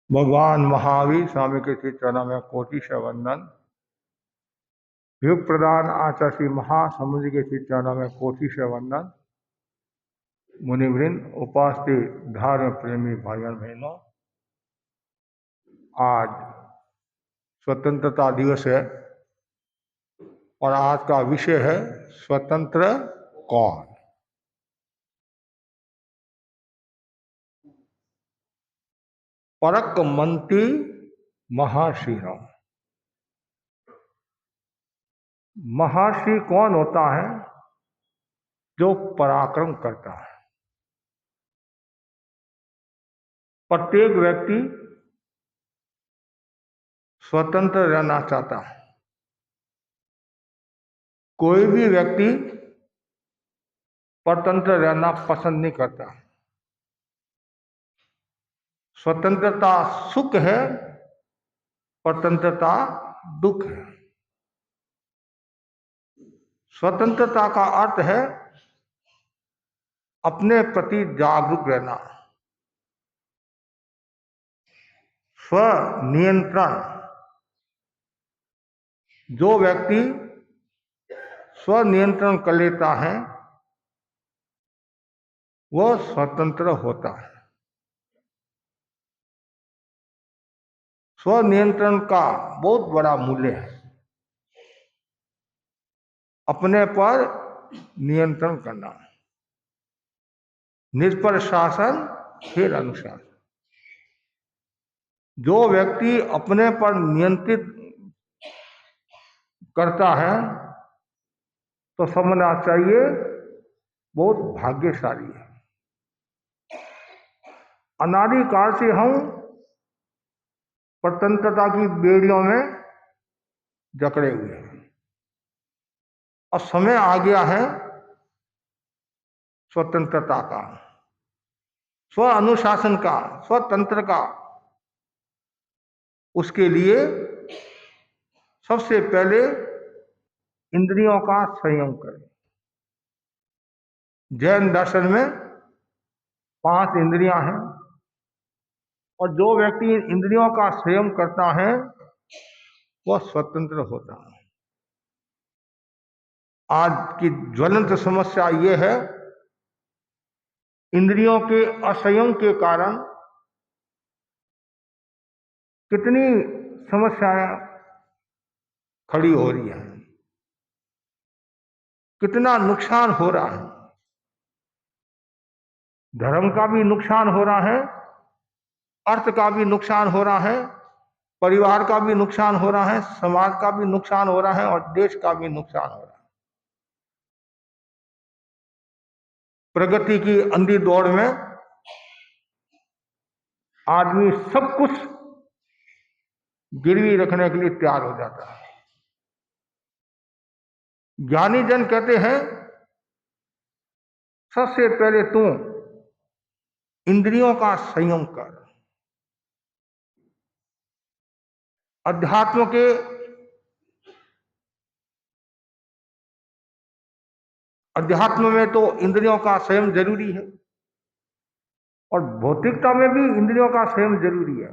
भगवान महावीर स्वामी के श्री चरणों में कोटि से वंदन। युग प्रदान आचार्य श्री महासमुद्र के श्री चरणों में कोटि से वंदन। मुनिवृंद, उपस्थित धर्म प्रेमी भाइयों बहनों, आज स्वतंत्रता दिवस है और आज का विषय है स्वतंत्र कौन। परक मंत्री महर्षियों। महर्षि कौन होता है? जो पराक्रम करता है। प्रत्येक व्यक्ति स्वतंत्र रहना चाहता है। कोई भी व्यक्ति परतंत्र रहना पसंद नहीं करता। स्वतंत्रता सुख है, परतंत्रता दुख है। स्वतंत्रता का अर्थ है अपने प्रति जागरूक रहना, स्व नियंत्रण। जो व्यक्ति स्व नियंत्रण कर लेता है वह स्वतंत्र होता है। स्व नियंत्रण का बहुत बड़ा मूल्य है। अपने पर नियंत्रण करना। निज पर शासन फिर अनुशासन। जो व्यक्ति अपने पर नियंत्रित करता है तो समझना चाहिए बहुत भाग्यशाली है। अनादि काल से हम स्वतंत्रता की बेड़ियों में जकड़े हुए हैं और समय आ गया है स्वतंत्रता का, स्व अनुशासन का, स्वतंत्र का। उसके लिए सबसे पहले इंद्रियों का संयम करें। जैन दर्शन में 5 इंद्रियां हैं और जो व्यक्ति इंद्रियों का संयम करता है वह स्वतंत्र होता है। आज की ज्वलंत समस्या ये है, इंद्रियों के असंयम के कारण कितनी समस्याएं खड़ी हो रही हैं, कितना नुकसान हो रहा है। धर्म का भी नुकसान हो रहा है, अर्थ का भी नुकसान हो रहा है, परिवार का भी नुकसान हो रहा है, समाज का भी नुकसान हो रहा है और देश का भी नुकसान हो रहा है। प्रगति की अंधी दौड़ में आदमी सब कुछ गिरवी रखने के लिए तैयार हो जाता है। ज्ञानी जन कहते हैं सबसे पहले तू इंद्रियों का संयम कर। अध्यात्म के अध्यात्म में तो इंद्रियों का संयम जरूरी है और भौतिकता में भी इंद्रियों का संयम जरूरी है।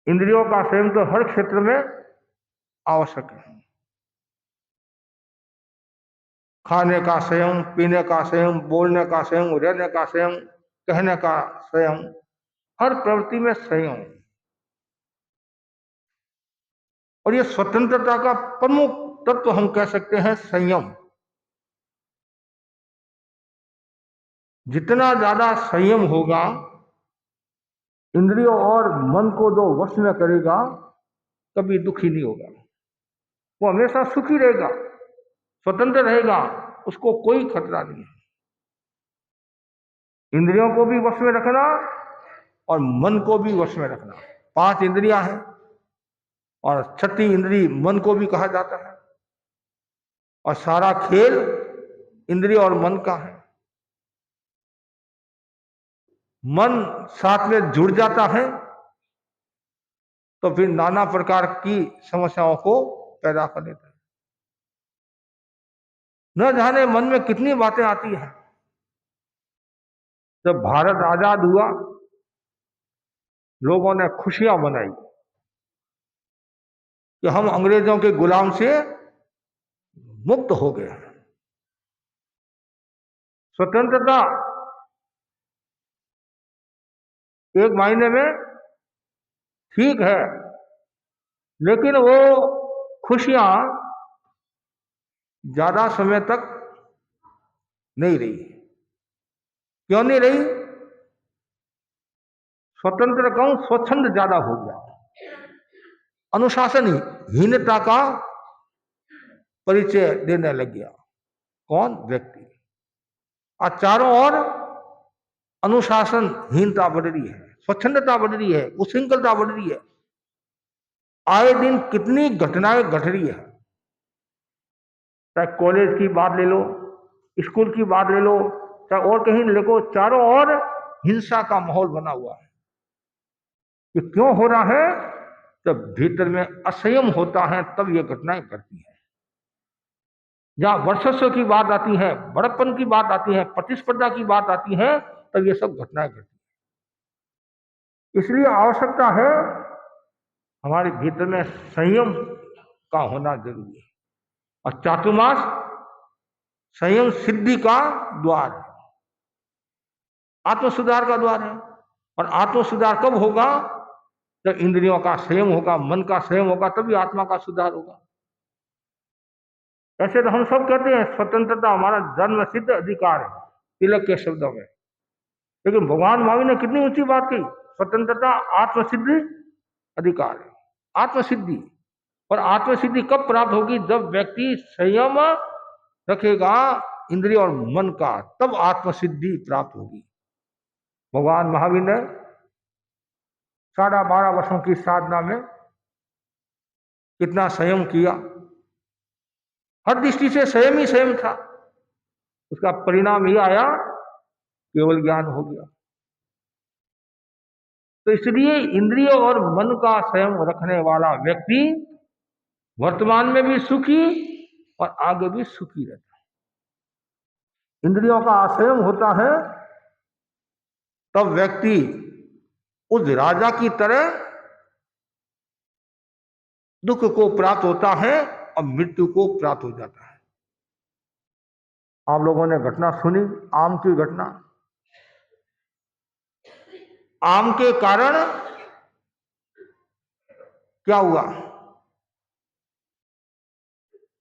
इंद्रियों का संयम तो हर क्षेत्र में आवश्यक है। खाने का संयम, पीने का संयम, बोलने का संयम, रहने का संयम, कहने का संयम, हर प्रवृत्ति में संयम। और ये स्वतंत्रता का प्रमुख तत्व हम कह सकते हैं संयम। जितना ज्यादा संयम होगा, इंद्रियों और मन को जो वश में करेगा, कभी दुखी नहीं होगा। वो हमेशा सुखी रहेगा, स्वतंत्र रहेगा, उसको कोई खतरा नहीं है। इंद्रियों को भी वश में रखना और मन को भी वश में रखना। 5 इंद्रियां हैं और 6ठी इंद्री मन को भी कहा जाता है और सारा खेल इंद्रिय और मन का है। मन साथ में जुड़ जाता है तो फिर नाना प्रकार की समस्याओं को पैदा कर देता है। न जाने मन में कितनी बातें आती हैं। जब भारत आजाद हुआ लोगों ने खुशियां मनाई कि हम अंग्रेजों के गुलाम से मुक्त हो गए। स्वतंत्रता एक महीने में ठीक है, लेकिन वो खुशियां ज्यादा समय तक नहीं रही। क्यों नहीं रही? स्वतंत्र कहूं, स्वच्छंद ज्यादा हो गया, अनुशासनहीनता का परिचय देने लग गया। कौन? व्यक्ति। और चारों ओर अनुशासनहीनता बढ़ रही है, स्वच्छंदता बढ़ रही है, उच्छृंखलता बढ़ रही है। आए दिन कितनी घटनाएं घट रही है, चाहे कॉलेज की बात ले लो, स्कूल की बात ले लो, चाहे और कहीं ले लो, चारों ओर हिंसा का माहौल बना हुआ है। ये क्यों हो रहा है? जब भीतर में असंयम होता है तब ये घटनाएं घटती हैं। जहां वर्चस्व की बात आती है, बड़प्पन की बात आती है, प्रतिस्पर्धा की बात आती है, तब ये सब घटनाएं घटती हैं। इसलिए आवश्यकता है हमारे भीतर में संयम का होना जरूरी है। और चातुर्मास संयम सिद्धि का द्वार है, आत्म सुधार का द्वार है। और आत्म सुधार कब होगा? जब इंद्रियों का संयम होगा, मन का संयम होगा, तभी आत्मा का सुधार होगा। ऐसे तो हम सब कहते हैं स्वतंत्रता हमारा जन्म सिद्ध अधिकार है, तिलक के शब्दों में, लेकिन भगवान महावीर ने कितनी ऊंची बात कही, स्वतंत्रता आत्मसिद्धि अधिकार है, आत्मसिद्धि। और आत्मसिद्धि कब प्राप्त होगी? जब व्यक्ति संयम रखेगा इंद्रिय और मन का, तब आत्मसिद्धि प्राप्त होगी। भगवान महावीर ने 12.5 वर्षों की साधना में कितना संयम किया, हर दृष्टि से संयम ही संयम था। उसका परिणाम ये आया, केवल ज्ञान हो गया। तो इसलिए इंद्रियों और मन का संयम रखने वाला व्यक्ति वर्तमान में भी सुखी और आगे भी सुखी रहता है। इंद्रियों का असंयम होता है तब व्यक्ति उस राजा की तरह दुख को प्राप्त होता है और मृत्यु को प्राप्त हो जाता है। आप लोगों ने घटना सुनी, आम की घटना। आम के कारण क्या हुआ?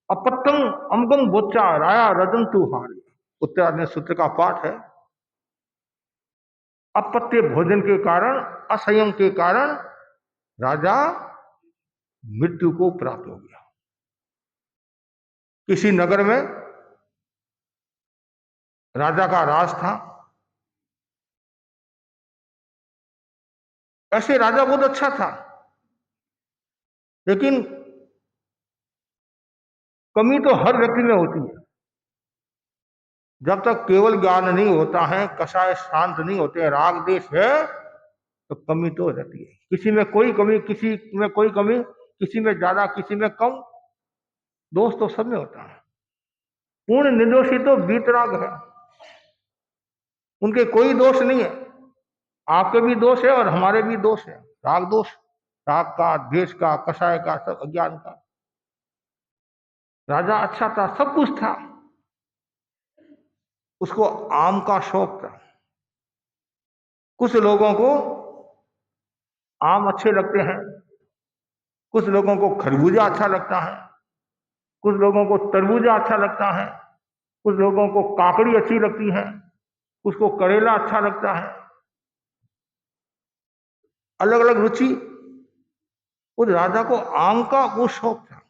अपत्यम अमगम बोचा राया रजन तुहारी, उत्तरार्ध सूत्र का पाठ है। अपत्य भोजन के कारण, असंयम के कारण राजा मृत्यु को प्राप्त हो गया। किसी नगर में राजा का राज था। ऐसे राजा बहुत अच्छा था, लेकिन कमी तो हर व्यक्ति में होती है। जब तक केवल ज्ञान नहीं होता है, कषाय शांत नहीं होते हैं, राग देश है, तो कमी तो रहती है। किसी में कोई कमी, किसी में कोई कमी, किसी में ज्यादा, किसी में कम, दोष तो सब में होता है। पूर्ण निर्दोषी तो वीतराग है, उनके कोई दोष नहीं है। आपके भी दोष है और हमारे भी दोष है, राग दोष, राग का, द्वेष का, कषाय का, सब अज्ञान का। राजा अच्छा था, सब कुछ था, उसको आम का शौक था। कुछ लोगों को आम अच्छे लगते हैं, कुछ लोगों को खरबूजा अच्छा लगता है, कुछ लोगों को तरबूजा अच्छा लगता है, कुछ लोगों को काकड़ी अच्छी लगती है, कुछ को करेला अच्छा लगता है। अलग अलग रुचि। उस राजा को आम का वो शौक था,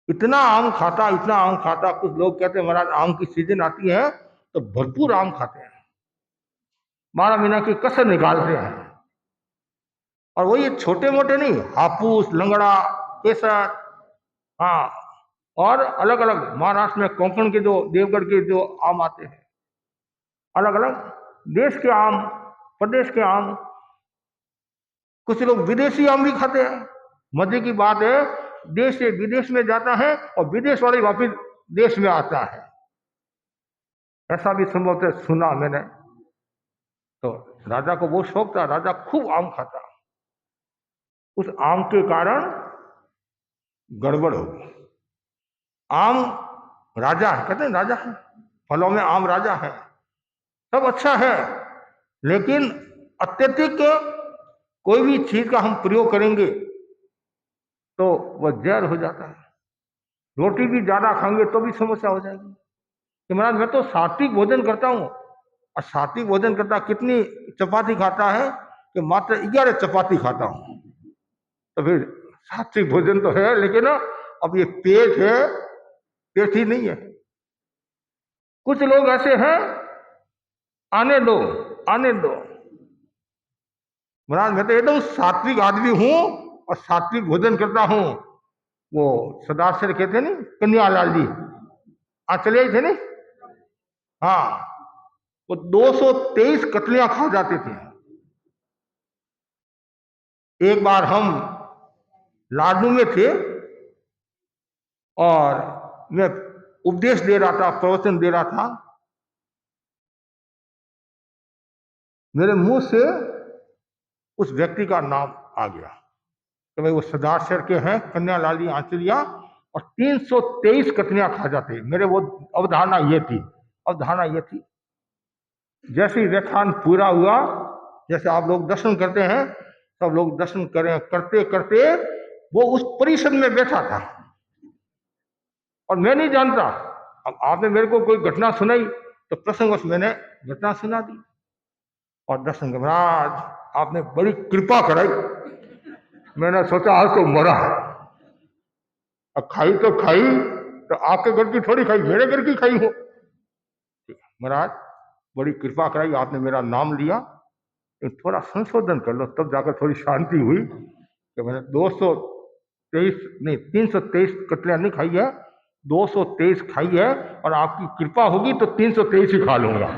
इतना आम खाता, इतना आम खाता। कुछ लोग कहते हैं महाराज आम की सीजन आती है तो भरपूर आम खाते हैं, 12 महीना की कसर निकालते हैं। और वो ये छोटे मोटे नहीं, हापूस, लंगड़ा, केसर, हाँ, और अलग अलग महाराष्ट्र में कोंकण के जो, देवगढ़ के जो आम आते हैं, अलग अलग देश के आम, प्रदेश के आम। कुछ लोग विदेशी आम भी खाते हैं। मजे की बात है, देश से विदेश में जाता है और विदेश वाले वापिस देश में आता है। ऐसा भी संभवतः सुना मैंने। तो राजा को बहुत शौक था, राजा खूब आम खाता। उस आम के कारण गड़बड़ हो गई। आम राजा है, कहते हैं राजा है, फलों में आम राजा है, सब अच्छा है, लेकिन अत्यधिक कोई भी चीज का हम प्रयोग करेंगे तो वह जहर हो जाता है। रोटी भी ज्यादा खाएंगे तो भी समस्या हो जाएगी। कि महाराज मैं तो सात्विक भोजन करता हूँ, और सात्विक भोजन करता कितनी चपाती खाता है कि मात्र 11 चपाती खाता हूँ। तो फिर सात्विक भोजन तो है, लेकिन अब ये पेट है, पेट ही नहीं है। कुछ लोग ऐसे हैं, आने दो आने दो। महाराज मैं तो एकदम सात्विक आदमी हूं और सात्विक भोजन करता हूं। वो सरदार सर कहते नहीं, कन्हैयालाल जी आज चले आए थे नहीं, हाँ, वो 223 कतलियां खा जाते थे। एक बार हम लाडनू में थे और मैं उपदेश दे रहा था, प्रवचन दे रहा था। मेरे मुंह से उस व्यक्ति का नाम आ गया कि भाई वो सरदार सर के हैं, कन्हैयालाल जी आंचलिया, और 323 कतलियां खा जाते। मेरे वो अवधारणा ये थी। जैसे ही व्याख्यान पूरा हुआ, जैसे आप लोग दर्शन करते हैं, सब लोग दर्शन करें, करते करते वो उस परिषद में बैठा था और मैं नहीं जानता। अब आपने मेरे को कोई घटना सुनाई तो प्रसंगवश मैंने घटना सुना दी। और दर्शन के महाराज आपने बड़ी कृपा कराई। मैंने सोचा आज तो मरा है। अब खाई तो खाई, तो आपके घर की थोड़ी खाई, मेरे घर की खाई हो। महाराज बड़ी कृपा कराई, आपने मेरा नाम लिया, थोड़ा संशोधन कर लो, तब जाकर थोड़ी शांति हुई। कि मैंने 223 नहीं 323 कतलियां नहीं खाई है, 223 खाई है, और आपकी कृपा होगी तो 323 ही खा लूंगा।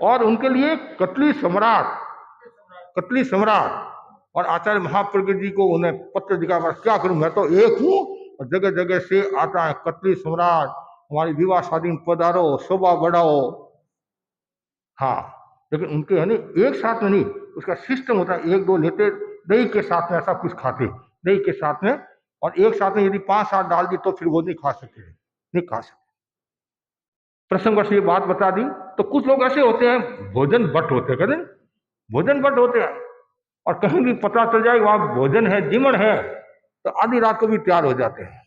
और उनके लिए कतली सम्राट और आचार्य महाप्रज्ञ जी को उन्हें पत्र दिखा, क्या करूं, मैं तो एक हूं और जगह जगह से आता है कतली सम्राट, हमारी विवाह शादी में पधारो, शोभा बढ़ाओ। हाँ, लेकिन उनके है नहीं, एक साथ में नहीं, उसका सिस्टम होता है, एक दो लेते, दही के साथ में ऐसा कुछ खाते, दही के साथ में, और एक साथ में यदि 5-7 डाल दी तो फिर वो नहीं खा सकते। प्रसंग वर्ष ये बात बता दी। तो कुछ लोग ऐसे होते हैं, भोजन भट्ट होते हैं, भोजन भट्ट होते हैं, और कहीं भी पता चल जाए वहां भोजन है, जीवन है, तो आधी रात को भी तैयार हो जाते हैं।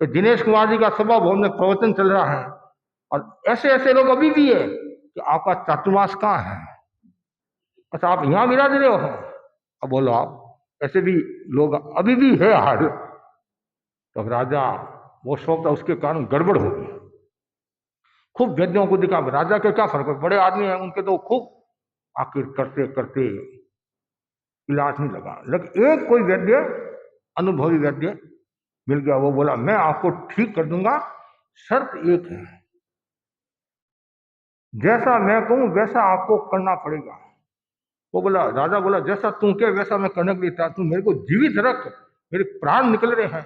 तो दिनेश कुमार जी का सभा भवन में प्रवचन चल रहा है, और ऐसे ऐसे लोग अभी भी है कि आपका चातुर्मास कहाँ है, अच्छा आप यहाँ विराज रहे हो। अब बोलो आप, ऐसे भी लोग अभी भी है हाल। तो राजा वो शौक था, उसके कारण गड़बड़ हो गई। खूब वैद्यों को दिखा, राजा के क्या फर्क है, बड़े आदमी हैं उनके, तो खूब आखिर करते करते इलाज नहीं लगा। लेकिन एक कोई वैद्य, अनुभवी वैद्य मिल गया, वो बोला मैं आपको ठीक कर दूंगा, शर्त एक है, जैसा मैं कहूं वैसा आपको करना पड़ेगा। वो बोला, राजा बोला जैसा तू कहे वैसा मैं करने के लिए तैयार, तू मेरे को जीवित रख, मेरे प्राण निकल रहे हैं,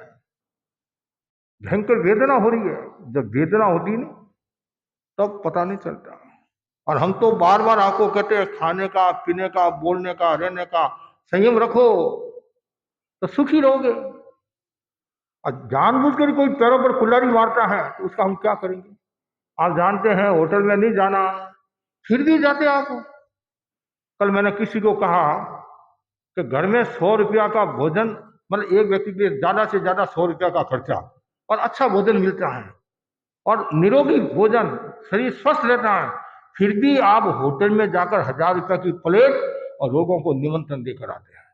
भयंकर वेदना हो रही है। जब वेदना होती नहीं तब पता नहीं चलता। और हम तो बार बार आपको कहते हैं खाने का, पीने का, बोलने का, रहने का संयम रखो तो सुखी रहोगे। और जानबूझकर कोई पैरों पर कुल्हाड़ी मारता है तो उसका हम क्या करेंगे। आप जानते हैं होटल में नहीं जाना, फिर भी जाते आप। कल मैंने किसी को कहा कि घर में 100 रुपया का भोजन, मतलब एक व्यक्ति के ज्यादा से ज्यादा 100 रुपया का खर्चा, और अच्छा भोजन मिलता है और निरोगी भोजन, शरीर स्वस्थ रहता है, फिर भी आप होटल में जाकर 1000 रुपया की प्लेट और लोगों को निमंत्रण देकर आते हैं,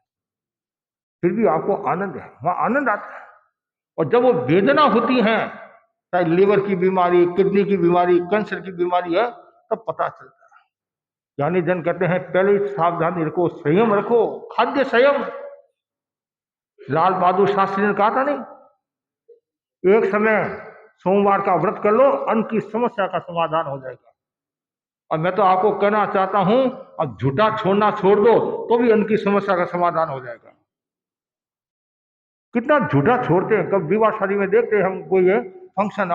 फिर भी आपको आनंद है, वहां आनंद आता है। और जब वो वेदना होती है, चाहे लीवर की बीमारी, किडनी की बीमारी, कैंसर की बीमारी है, तब पता चलता है। ज्ञानी जन कहते हैं पहले ही सावधानी रखो, संयम रखो, खाद्य संयम। लाल बहादुर शास्त्री ने कहा था नहीं, एक समय सोमवार का व्रत कर लो, अन्न की समस्या का समाधान हो जाएगा। और मैं तो आपको कहना चाहता हूं, अब झूठा छोड़ना छोड़ दो तो भी अन्न की समस्या का समाधान हो जाएगा। कितना झूठा छोड़ते हैं, कब विवाह शादी में देखते हैं हम, कोई है फंक्शन,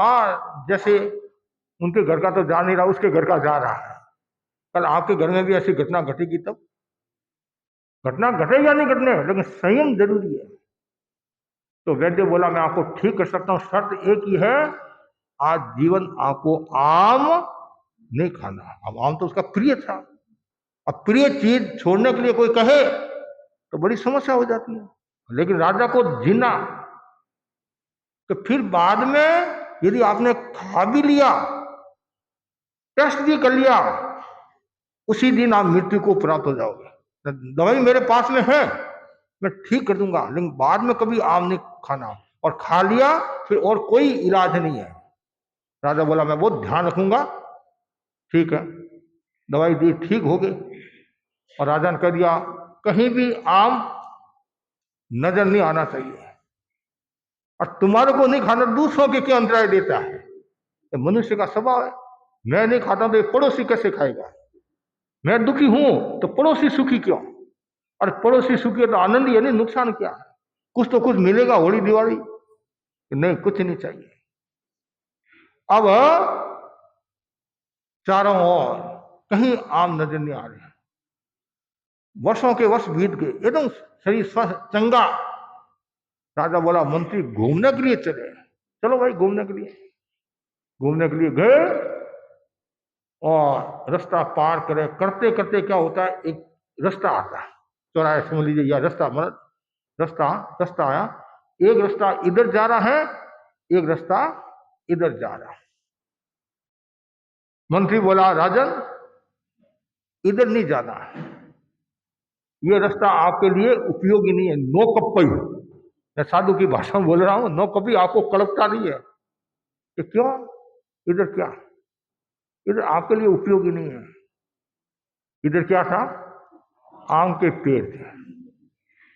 जैसे उनके घर का तो जा नहीं रहा, उसके घर का जा रहा है। कल आपके घर में भी ऐसी घटना घटेगी, तब घटना घटे या नहीं घटने, लेकिन संयम जरूरी है। तो वैद्य बोला मैं आपको ठीक कर सकता हूं, शर्त एक ही है, आज जीवन आपको आम नहीं खाना। अब आम तो उसका प्रिय था, अब प्रिय चीज छोड़ने के लिए कोई कहे तो बड़ी समस्या हो जाती है। लेकिन राजा को जीना, तो फिर बाद में यदि आपने खा भी लिया, टेस्ट भी कर लिया, उसी दिन आप मृत्यु को प्राप्त हो जाओगे। दवाई मेरे पास में है, मैं ठीक कर दूंगा, लेकिन बाद में कभी आम नहीं खाना, और खा लिया फिर और कोई इलाज नहीं है। राजा बोला मैं बहुत ध्यान रखूंगा। ठीक है, दवाई दी, ठीक हो गई। और राजा ने कह दिया कहीं भी आम नजर नहीं आना चाहिए, और तुम्हारे को नहीं खाना, दूसरों के क्या अंतराय देता है। तो मनुष्य का स्वभाव है, मैं नहीं खाता तो पड़ोसी कैसे खाएगा, मैं दुखी हूं तो पड़ोसी सुखी क्यों, और पड़ोसी सुखी है तो आनंद ही है, नहीं नुकसान क्या है, कुछ तो कुछ मिलेगा होली दिवाली, नहीं कुछ नहीं चाहिए। अब चारों ओर कहीं आम नजर नहीं आ रहे, वर्षों के वर्ष बीत गए, एकदम शरीर स्वस्थ चंगा। राजा बोला मंत्री घूमने के लिए चले, चलो भाई घूमने के लिए गए, और रास्ता पार करे, करते करते क्या होता है, एक रास्ता आता है, चौराहे समझ लीजिए, या रास्ता मतलब रास्ता आया, एक रास्ता इधर जा रहा है, एक रास्ता इधर जा रहा है। मंत्री बोला राजन इधर नहीं जाना है, ये रास्ता आपके लिए उपयोगी नहीं है, नो कप्पई, मैं साधु की भाषा में बोल रहा हूं, नो कभी आपको कड़कता नहीं है कि क्यों, इधर क्या, इधर आपके लिए उपयोगी नहीं है। इधर क्या था, आम के पेड़ थे,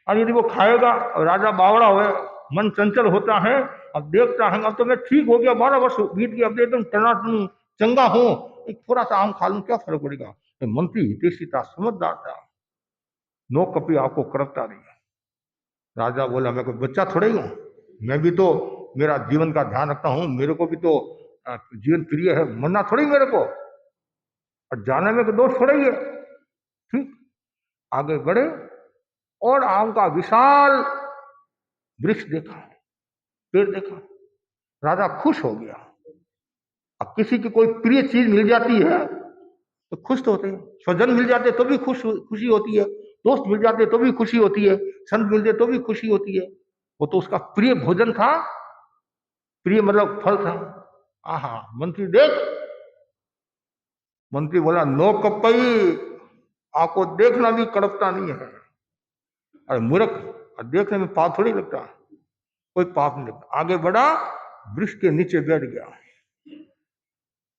और यदि वो खाएगा, राजा बावड़ा हुए, मन चंचल होता है, अब देखता है अब तो मैं ठीक हो गया, 12 वर्ष बीत गया, अब एकदम टनाटन चंगा हूं, एक थोड़ा सा आम खा लूं क्या फर्क पड़ेगा। मंत्री हितेशी था, समझदार था, नो कभी आपको करता नहीं है। राजा बोला मैं कोई बच्चा थोड़ा ही हूं, मैं भी तो मेरा जीवन का ध्यान रखता हूं, मेरे को भी तो जीवन प्रिय है, मरना थोड़ी मेरे को, और जाने में तो दोष थोड़ा ही है। ठीक, आगे बढ़े और आम का विशाल वृक्ष देखा, पेड़ देखा, राजा खुश हो गया। अब किसी की कोई प्रिय चीज मिल जाती है तो खुश तो होते हैं, स्वजन मिल जाते तो भी खुशी होती है, दोस्त मिल जाते तो भी खुशी होती है, संत मिलते तो भी खुशी होती है। वो तो उसका प्रिय भोजन था, प्रिय मतलब फल था। आहा, मंत्री देख, मंत्री बोला नो कपई, आपको देखना भी कड़पता नहीं है। अरे मूर्ख, देखने में पाप थोड़ी लगता, कोई पाप नहीं लगता। आगे बढ़ा, वृक्ष के नीचे बैठ गया,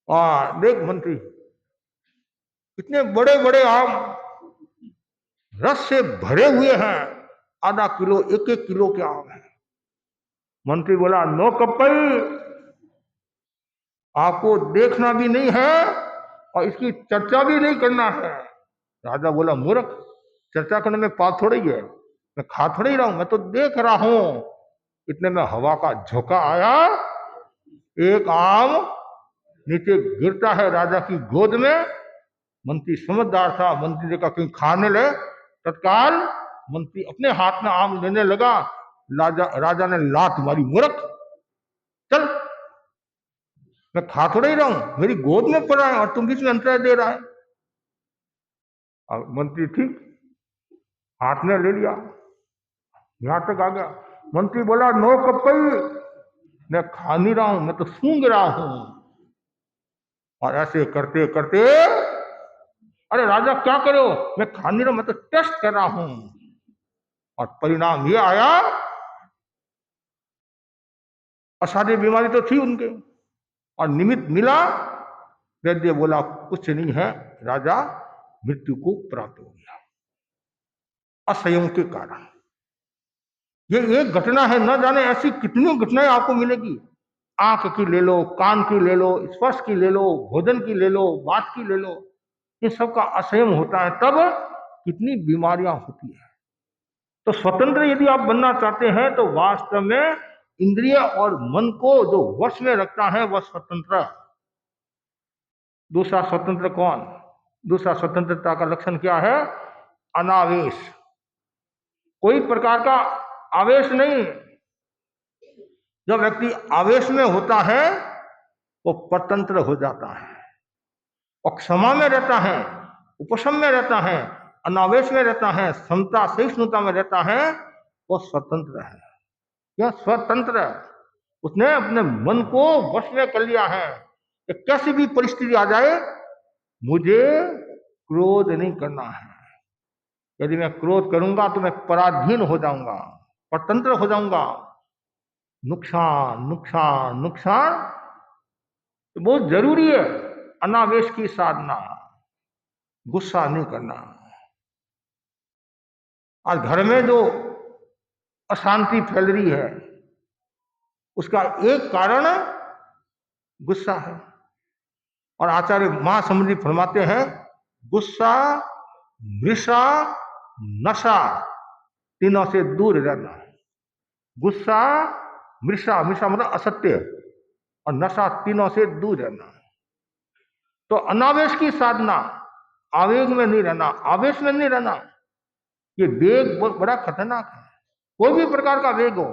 और देख मंत्री इतने बड़े बड़े आम रस से भरे हुए हैं, आधा किलो 1-1 किलो के आम है। मंत्री बोला नो कपई, आपको देखना भी नहीं है और इसकी चर्चा भी नहीं करना है। राजा बोला मूर्ख, चर्चा करने में पाप थोड़ी है, मैं खा थोड़ी रहा हूं, मैं तो देख रहा हूं। इतने में हवा का झोंका आया, एक आम नीचे गिरता है राजा की गोद में। मंत्री समझदार था, मंत्री ने कहा कहीं खाने ले, तत्काल मंत्री अपने हाथ में आम लेने लगा। राजा ने लात मारी, मूर्ख चल, मैं खा थोड़ा ही रहा हूं, मेरी गोद में पड़ा है और तुम बीच में अंतराय दे रहा है। और मंत्री ठीक हाथ में ले लिया, यहां तक आ गया। मंत्री बोला नो कपई, मैं खा नहीं रहा हूं, मैं तो सूंघ रहा हूं। और ऐसे करते करते, अरे राजा क्या करो, मैं खा नहीं रहा, मैं तो टेस्ट कर रहा हूं। और परिणाम ये आया, असाध्य बीमारी तो थी उनके, और निमित्त मिला, वैद्य बोला कुछ नहीं है, राजा मृत्यु को प्राप्त हो गया असंयम के कारण। ये एक घटना है, न जाने ऐसी कितनी घटनाएं आपको मिलेगी। आंख की ले लो, कान की ले लो, स्पर्श की ले लो, भोजन की ले लो, बात की ले लो, इन सब का असंयम होता है तब कितनी बीमारियां होती है। तो स्वतंत्र यदि आप बनना चाहते हैं तो वास्तव में इंद्रिय और मन को जो वश में रखता है वह स्वतंत्र। दूसरा स्वतंत्र कौन? दूसरा स्वतंत्रता का लक्षण क्या है? अनावेश, कोई प्रकार का आवेश नहीं। जो व्यक्ति आवेश में होता है वो परतंत्र हो जाता है, और क्षमा में रहता है, उपशम में रहता है, अनावेश में रहता है, समता सहिष्णुता में रहता है, वो स्वतंत्र है। क्या स्वतंत्र है? उसने अपने मन को वश में कर लिया है कि कैसी भी परिस्थिति आ जाए मुझे क्रोध नहीं करना है। यदि मैं क्रोध करूंगा तो मैं पराधीन हो जाऊंगा, परतंत्र हो जाऊंगा, नुकसान नुकसान नुकसान। तो बहुत जरूरी है अनावेश की साधना, गुस्सा नहीं करना। आज घर में जो अशांति फैल रही है उसका एक कारण गुस्सा है। और आचार्य महासमुद्री फरमाते हैं गुस्सा, मृषा, नशा, तीनों से दूर रहना। गुस्सा, मृषा, मृषा मतलब असत्य, और नशा, तीनों से दूर रहना। तो अनावेश की साधना, आवेग में नहीं रहना, आवेश में नहीं रहना। ये वेग बहुत बड़ा खतरनाक है। कोई भी प्रकार का वेग हो,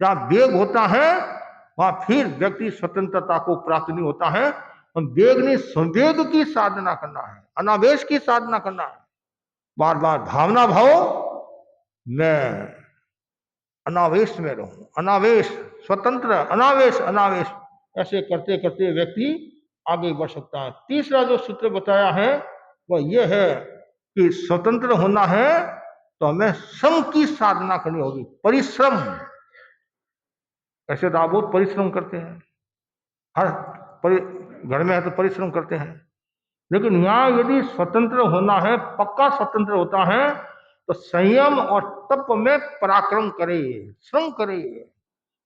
जहां वेग होता है वहां फिर व्यक्ति स्वतंत्रता को प्राप्त नहीं होता है। हम वेग नहीं, संवेग की साधना करना है, अनावेश की साधना करना है। बार बार भावना भाव, मैं अनावेश में रहूं, अनावेश, स्वतंत्र, अनावेश, अनावेश, ऐसे करते करते व्यक्ति आगे बढ़ सकता है। तीसरा जो सूत्र बताया है वह यह है कि स्वतंत्र होना है तो हमें श्रम की साधना करनी होगी, परिश्रम। ऐसे तो आप बहुत परिश्रम करते हैं, हर घर में है तो परिश्रम करते हैं, लेकिन यहाँ यदि स्वतंत्र होना है, पक्का स्वतंत्र होता है, तो संयम और तप में पराक्रम करे, श्रम करे,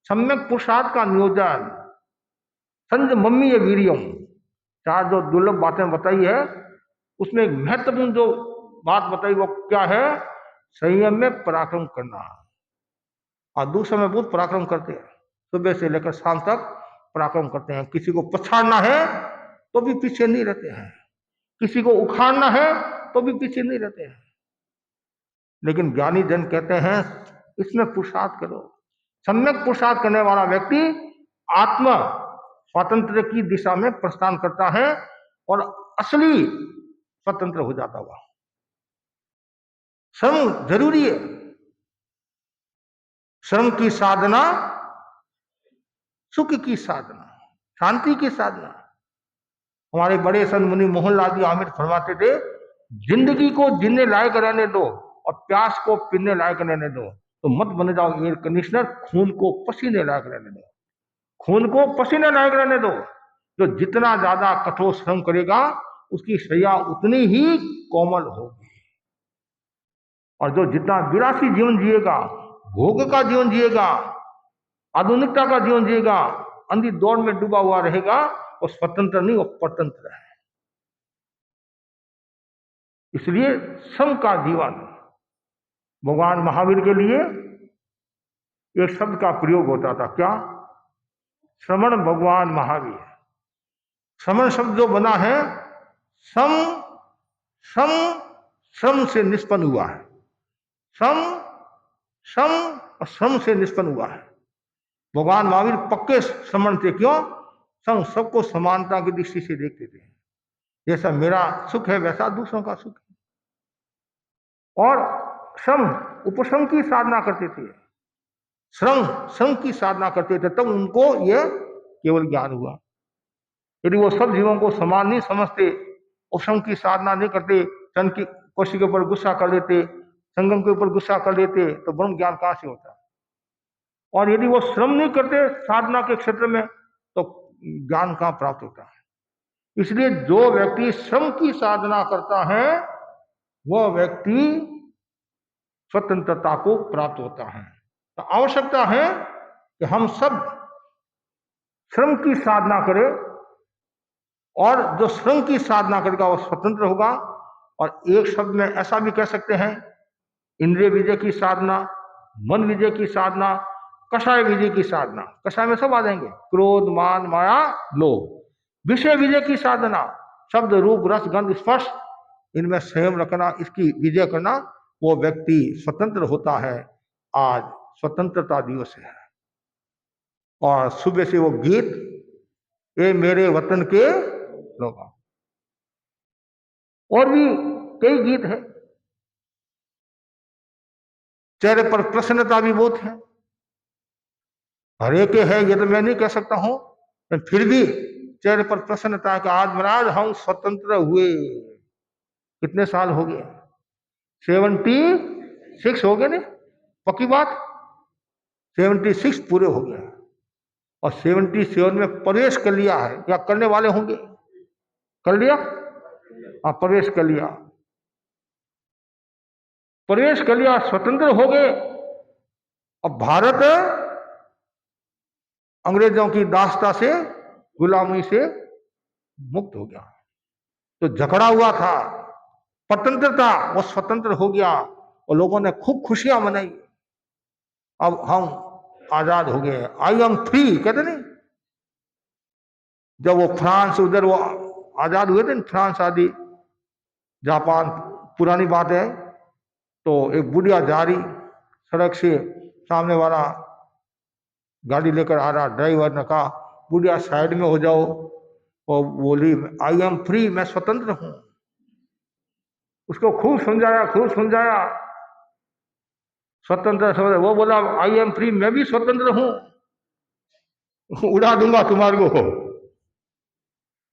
सम्यक पुरुषार्थ का नियोजन, संज मम्मी वीरियम, चार जो दुर्लभ बातें बताई है उसमें एक महत्वपूर्ण जो बात बताई वो क्या है? संयम में पराक्रम करना। और दूसरे में बहुत पराक्रम करते हैं, सुबह से लेकर शाम तक पराक्रम करते हैं। किसी को पछाड़ना है तो भी पीछे नहीं रहते हैं, किसी को उखाड़ना है तो भी पीछे नहीं रहते हैं। लेकिन ज्ञानी जन कहते हैं इसमें पुरुषार्थ करो। सम्यक पुरुषार्थ करने वाला व्यक्ति आत्म स्वातंत्र की दिशा में प्रस्थान करता है और असली स्वतंत्र हो जाता हुआ। श्रम जरूरी है, श्रम की साधना सुख की साधना, शांति की साधना। हमारे बड़े संत मुनि मोहनलाल जी आमिर फरमाते थे जिंदगी को जीने लायक रहने दो और प्यास को पीने लायक रहने दो, तो मत बन जाओ एयर कंडीशनर, खून को पसीने लायक रहने दो, खून को पसीने लायक रहने दो। जो जितना ज्यादा कठोर श्रम करेगा उसकी शैया उतनी ही कोमल होगी, और जो जितना विलासी जीवन जिएगा, भोग का जीवन जिएगा, आधुनिकता का जीवन जिएगा, अंधी दौड़ में डूबा हुआ रहेगा, वो स्वतंत्र नहीं, वो परतंत्र है। इसलिए श्रम का जीवन, भगवान महावीर के लिए एक शब्द का प्रयोग होता था, क्या? श्रमण भगवान महावीर। श्रमण शब्द जो बना है, श्रम, श्रम, श्रम से निष्पन्न हुआ है, श्रम, श्रम और श्रम से निष्पन्न हुआ है। भगवान महावीर पक्के श्रमण थे। क्यों? श्रम सबको समानता की दृष्टि से देखते थे, जैसा मेरा सुख है वैसा दूसरों का सुख है। और श्रम, उपश्रम की साधना करते थे, श्रम, श्रम की साधना करते थे, तब उनको यह केवल ज्ञान हुआ। यदि वो सब जीवों को समान नहीं समझते, उपश्रम की साधना नहीं करते, चंद की कोशी के ऊपर गुस्सा कर लेते, संगम के ऊपर गुस्सा कर लेते, तो ब्रह्म ज्ञान कहां से होता? और यदि वो श्रम नहीं करते साधना के क्षेत्र में, तो ज्ञान कहां प्राप्त होता है? इसलिए जो व्यक्ति श्रम की साधना करता है वह व्यक्ति स्वतंत्रता को प्राप्त होता है। तो आवश्यकता है कि हम सब श्रम की साधना करें, और जो श्रम की साधना करेगा वह स्वतंत्र होगा। और एक शब्द में ऐसा भी कह सकते हैं, इंद्रिय विजय की साधना, मन विजय की साधना, कषाय विजय की साधना। कषाय में सब आ जाएंगे, क्रोध, मान, माया, लोभ। विषय विजय की साधना, शब्द रूप रस गंध स्पर्श, इनमें संयम रखना, इसकी विजय करना, वो व्यक्ति स्वतंत्र होता है। आज स्वतंत्रता दिवस है और सुबह से वो गीत, ये मेरे वतन के लोग, और भी कई गीत है। चेहरे पर प्रसन्नता भी बहुत है, हर एक है ये तो मैं नहीं कह सकता हूं, लेकिन फिर भी चेहरे पर प्रसन्नता है कि आज महाराज हम स्वतंत्र हुए। कितने साल हो गए? 76 हो गए ना, पक्की बात, 76 पूरे हो गए और 77 में प्रवेश कर लिया है या करने वाले होंगे। कर लिया? हाँ, प्रवेश कर लिया, प्रवेश कर लिया, स्वतंत्र हो गए। अब भारत अंग्रेजों की दासता से, गुलामी से मुक्त हो गया। तो झगड़ा हुआ था, स्वतंत्रता, वो स्वतंत्र हो गया और लोगों ने खूब खुशियां मनाई। अब हम आजाद हो गए, आई एम फ्री कहते नहीं। जब वो फ्रांस उधर वो आजाद हुए थे ना, फ्रांस आदि, जापान, पुरानी बात है, तो एक बुढ़िया जा रही सड़क से, सामने वाला गाड़ी लेकर आ रहा, ड्राइवर ने कहा बुढ़िया साइड में हो जाओ, और बोली आई एम फ्री, मैं स्वतंत्र हूं। उसको खूब समझाया, खूब समझाया, स्वतंत्र, वो बोला आई एम फ्री, मैं भी स्वतंत्र हूं, उड़ा दूंगा तुम्हारे को।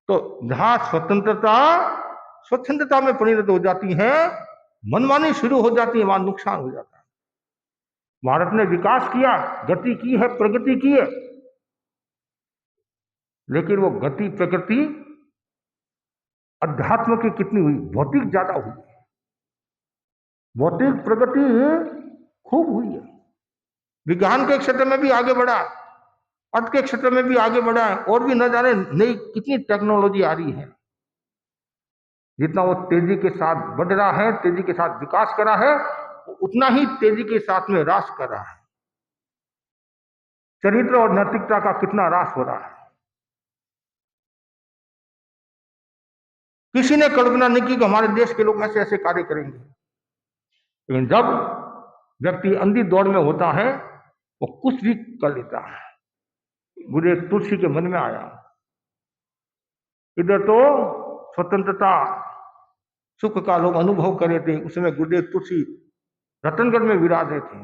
तो जहां स्वतंत्रता स्वतंत्रता में परिणत हो जाती है, मनमानी शुरू हो जाती है, वहां नुकसान हो जाता है। भारत ने विकास किया, गति की है, प्रगति की है, लेकिन वो गति प्रगति अध्यात्म की कितनी हुई? भौतिक ज्यादा हुई। भौतिक प्रगति खूब हुई है, विज्ञान के क्षेत्र में भी आगे बढ़ा, अर्थ के क्षेत्र में भी आगे बढ़ा है, और भी न जाने नई कितनी टेक्नोलॉजी आ रही है। जितना वो तेजी के साथ बढ़ रहा है, तेजी के साथ विकास कर रहा है, उतना ही तेजी के साथ में ह्रास कर रहा है। चरित्र और नैतिकता का कितना ह्रास हो रहा है। किसी ने कल्पना नहीं की कि हमारे देश के लोग ऐसे ऐसे कार्य करेंगे, लेकिन जब व्यक्ति अंधी दौड़ में होता है, वो कुछ भी कर लेता है। गुरु तुलसी के मन में आया, इधर तो स्वतंत्रता सुख का लोग अनुभव कर रहे थे, उसमें गुरुदेव तुलसी रतनगढ़ में विराजे थे।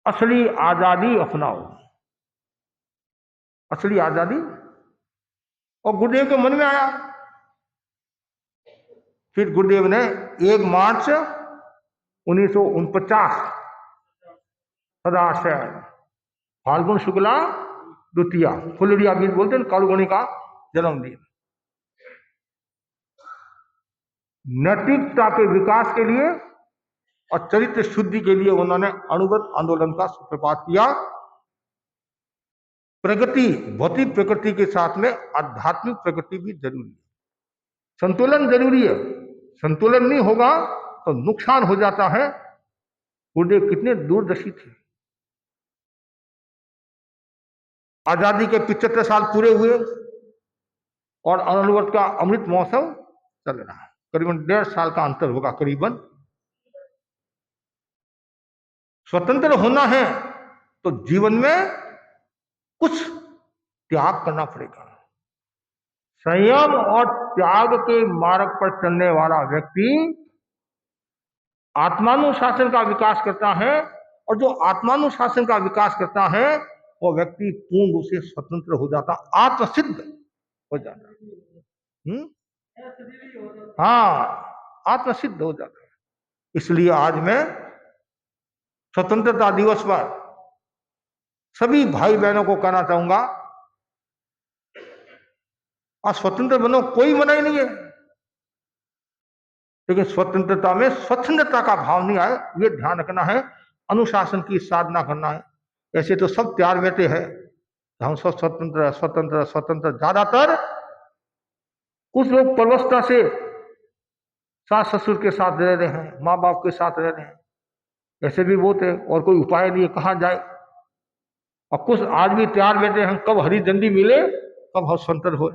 असली आजादी अपनाओ, असली आजादी, और गुरुदेव के मन में आया। फिर गुरुदेव ने 1 मार्च 1949 सदाशय फाल्गुन शुक्ला द्वितीया, फुलरिया बीज बोलते हैं, कालगुणी का जन्मदिन, नैतिकता के विकास के लिए और चरित्र शुद्धि के लिए उन्होंने अणुव्रत आंदोलन का सूत्रपात किया। प्रगति, भौतिक प्रकृति के साथ में आध्यात्मिक प्रकृति भी जरूरी है, संतुलन जरूरी है। संतुलन नहीं होगा तो नुकसान हो जाता है। गुरुदेव कितने दूरदर्शी थे। आजादी के 75 साल पूरे हुए और अणुव्रत का अमृत महोत्सव चल रहा है, करीबन 1.5 साल का अंतर होगा करीबन। स्वतंत्र होना है तो जीवन में कुछ त्याग करना पड़ेगा। संयम और त्याग के मार्ग पर चलने वाला व्यक्ति आत्मानुशासन का विकास करता है, और जो आत्मानुशासन का विकास करता है वो व्यक्ति पूर्ण रूप से स्वतंत्र हो जाता, आत्मसिद्ध हो जाता है। हाँ, आत्मसिद्ध हो जाता है। इसलिए आज मैं स्वतंत्रता दिवस पर सभी भाई बहनों को कहना चाहूंगा, आज स्वतंत्र बनो, कोई मना ही नहीं है, लेकिन स्वतंत्रता में स्वच्छंदता का भाव नहीं आए, ये ध्यान रखना है। अनुशासन की साधना करना है। ऐसे तो सब तैयार बैठे हैं, हम सब स्वतंत्र स्वतंत्र स्वतंत्र, ज्यादातर कुछ लोग परवस्था से सास ससुर के साथ रह रहे हैं, माँ बाप के साथ रह रहे हैं, ऐसे भी बहुत है, और कोई उपाय नहीं, कहाँ जाए। और कुछ आज भी तैयार बैठे हैं, कब हरी झंडी मिले, स्वभाव संतर हो।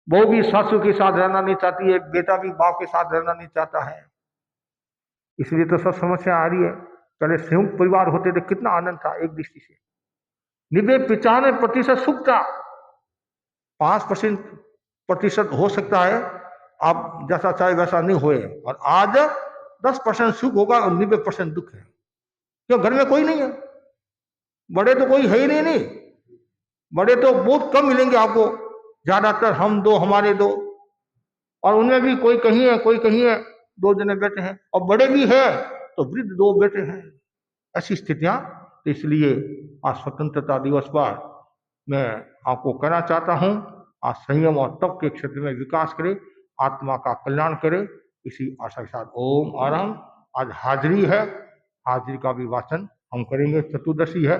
बहू भी सासू के साथ रहना नहीं चाहती है, बेटा भी बाप के साथ रहना नहीं चाहता है, इसलिए तो सब समस्या आ रही है। पहले संयुक्त परिवार होते थे, कितना आनंद था एक दृष्टि से, 95% सुख था। 5% हो सकता है आप जैसा चाहे वैसा नहीं होए, और आज 10% सुख होगा और 90% दुख है। क्यों? घर में कोई नहीं है, बड़े तो कोई है ही नहीं, बड़े तो बहुत कम मिलेंगे आपको, ज्यादातर हम दो हमारे दो, और उनमें भी कोई कहीं है कोई कहीं है, 2 जने बेटे हैं, और बड़े भी है तो वृद्ध 2 बेटे हैं, ऐसी स्थितियां। तो इसलिए आज स्वतंत्रता दिवस पर मैं आपको कहना चाहता हूं, आज संयम और तप के क्षेत्र में विकास करे, आत्मा का कल्याण करे, इसी आशा के साथ ओम आराम। आज हाजिरी है, हाजिरी का भी वाचन हम करेंगे, चतुर्दशी है।